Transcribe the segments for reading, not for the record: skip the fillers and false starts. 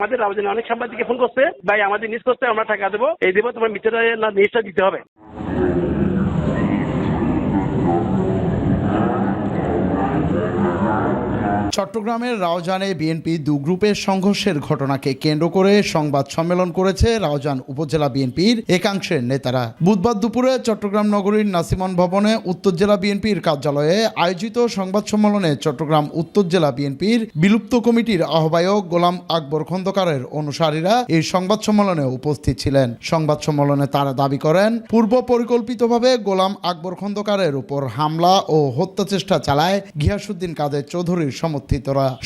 আমাদের রাউজানে অনেক সাংবাদিককে ফোন করছে, ভাই আমাদের নিউজ করতে আমরা টাকা দেবো, এই দেবো, তোমার মিথ্যা না নিউজটা দিতে হবে। চট্টগ্রামের রাউজানে বিএনপি দু গ্রুপের সংঘর্ষের ঘটনাকে কেন্দ্র করে সংবাদ সম্মেলন করেছে রাউজান উপজেলা বিএনপির একাংশের নেতারা। বুধবার দুপুরে চট্টগ্রাম নগরীর নাসিমন ভবনে উত্তর জেলা বিএনপির কার্যালয়ে আয়োজিত সংবাদ সম্মেলনে চট্টগ্রাম উত্তর জেলা বিএনপির বিলুপ্ত কমিটির আহ্বায়ক গোলাম আকবর খন্দকারের অনুসারীরা এই সংবাদ সম্মেলনে উপস্থিত ছিলেন। সংবাদ সম্মেলনে তারা দাবি করেন, পূর্ব পরিকল্পিতভাবে গোলাম আকবর খন্দকারের উপর হামলা ও হত্যা চেষ্টা চালায় গিয়াসউদ্দিন কাদের চৌধুরীর সমর্থিতরা।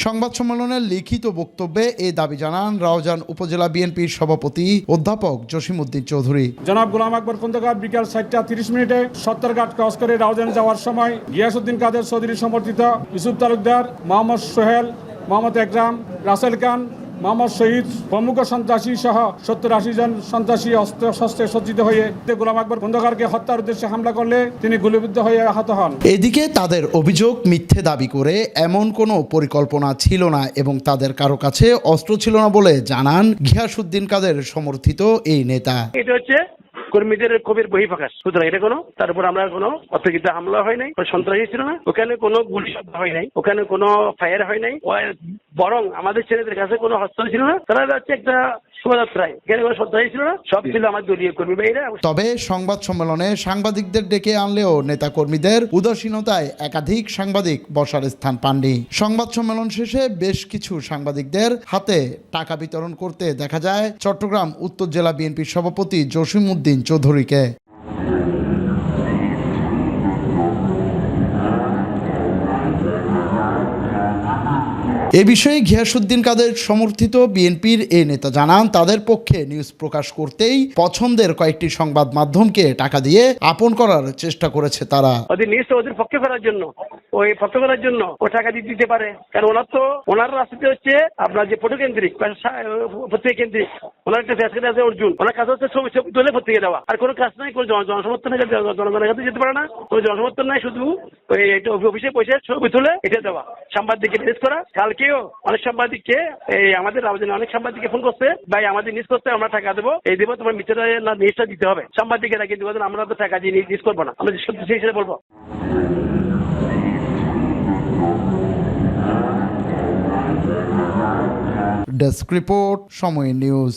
সংবাদ সম্মেলনের লিখিত বক্তব্যে এই দাবি জানান রাউজান উপজেলা বিএনপির সভাপতি অধ্যাপক জসিমউদ্দিন চৌধুরী। জনাব গোলাম আকবর খন্দকার বিকাল 7:30 সত্তরঘাট ক্রস করে রাউজান যাওয়ার সময় গিয়াসউদ্দিন কাদের চৌধুরী সমর্থিত ইউসুফ তালুকদার, মোহাম্মদ সোহেল, মোহাম্মদ একরাম, রাসেল খান, মোহাম্মদ শহীদ প্রমুখ সন্ত্রাসী সহ 70-80 জন সন্ত্রাসী অস্ত্রে সজ্জিত হয়ে গোলাম আকবর খন্দকারকে হত্যার উদ্দেশ্যে হামলা করলে তিনি গুলিবিদ্ধ হয়ে আহত হন। এদিকে তাদের অভিযোগ মিথ্যে দাবি করে এমন কোনো পরিকল্পনা ছিল না এবং তাদের কারো কাছে অস্ত্র ছিল না বলে জানান গিয়াসউদ্দিন কাদের সমর্থিত এই নেতা। এটা হচ্ছে কর্মীদের ক্ষোভের বহিঃপ্রকাশ। সুতরাং এটা কোনো তার উপর আমরা কোনো অতর্কিত হামলা হয় নাই, সন্ত্রাসী ছিল না, ওখানে কোনো গুলি শব্দ হয় নাই, ওখানে কোনো ফায়ার হয় নাই, বরং আমাদের ছেলেদের কাছে কোনো হস্তান্তর ছিল না। তারা হচ্ছে একটা শোভাযাত্রায়, এখানে কোনো সন্ত্রাসী ছিল না, সব ছিল আমার দলীয় কর্মী ভাইরা। তবে সংবাদ সম্মেলনে সাংবাদিকদের ডেকে আনলেও নেতা কর্মীদের উদাসীনতায় একাধিক সাংবাদিক বসার স্থান পাননি। সংবাদ সম্মেলন শেষে বেশ কিছু সাংবাদিকদের হাতে টাকা বিতরণ করতে দেখা যায় চট্টগ্রাম উত্তর জেলা বিএনপির সভাপতি জসিমউদ্দিন চৌধুরীকে। এ বিষয়ে গিয়াসউদ্দিন কাদের সমর্থিত বিএনপির এই নেতা জানান, তাদের পক্ষে নিউজ প্রকাশ করতেই পছন্দের কয়েকটি সংবাদ মাধ্যমকে টাকা দিয়ে আপন করার চেষ্টা করেছে তারা। ওদের নিউজটা ওদের পক্ষে করার জন্য, ওই পক্ষ করার জন্য ও টাকা দিতে পারে, কারণ ওনার রাস্তাতে হচ্ছে আপনার যে ফটো কেন্দ্রিক, পত্রিকা কেন্দ্রিক, ওনার একটা ফ্যাসকেট আছে অর্জুন, ওনার কাছে হচ্ছে ছবি তুলে পত্রিকা দেওয়া, আর কোনো কাজ নাই, কোনো জনসমর্থন জনগণের কাছে যেতে পারে না, কোনো জনসমর্থন নাই, শুধু ওই অফিসে পয়সা ছবি তুলে এটা দেওয়া, সাংবাদিককে নিউজ করা। কালকেও অনেক সাংবাদিককে আমাদের রাউজানে অনেক সাংবাদিককে ফোন করছে, ভাই আমাদের নিউজ করতে আমরা টাকা দেবো, এই দেবো, তোমার মিথ্যা না নিউজটা দিতে হবে। সাংবাদিকেরা কিন্তু আমরা তো টাকা দিয়ে নিউজ করবো না, আমরা সত্যি সেই হিসেবে বলবো। ডেস্ক রিপোর্ট, সময় নিউজ।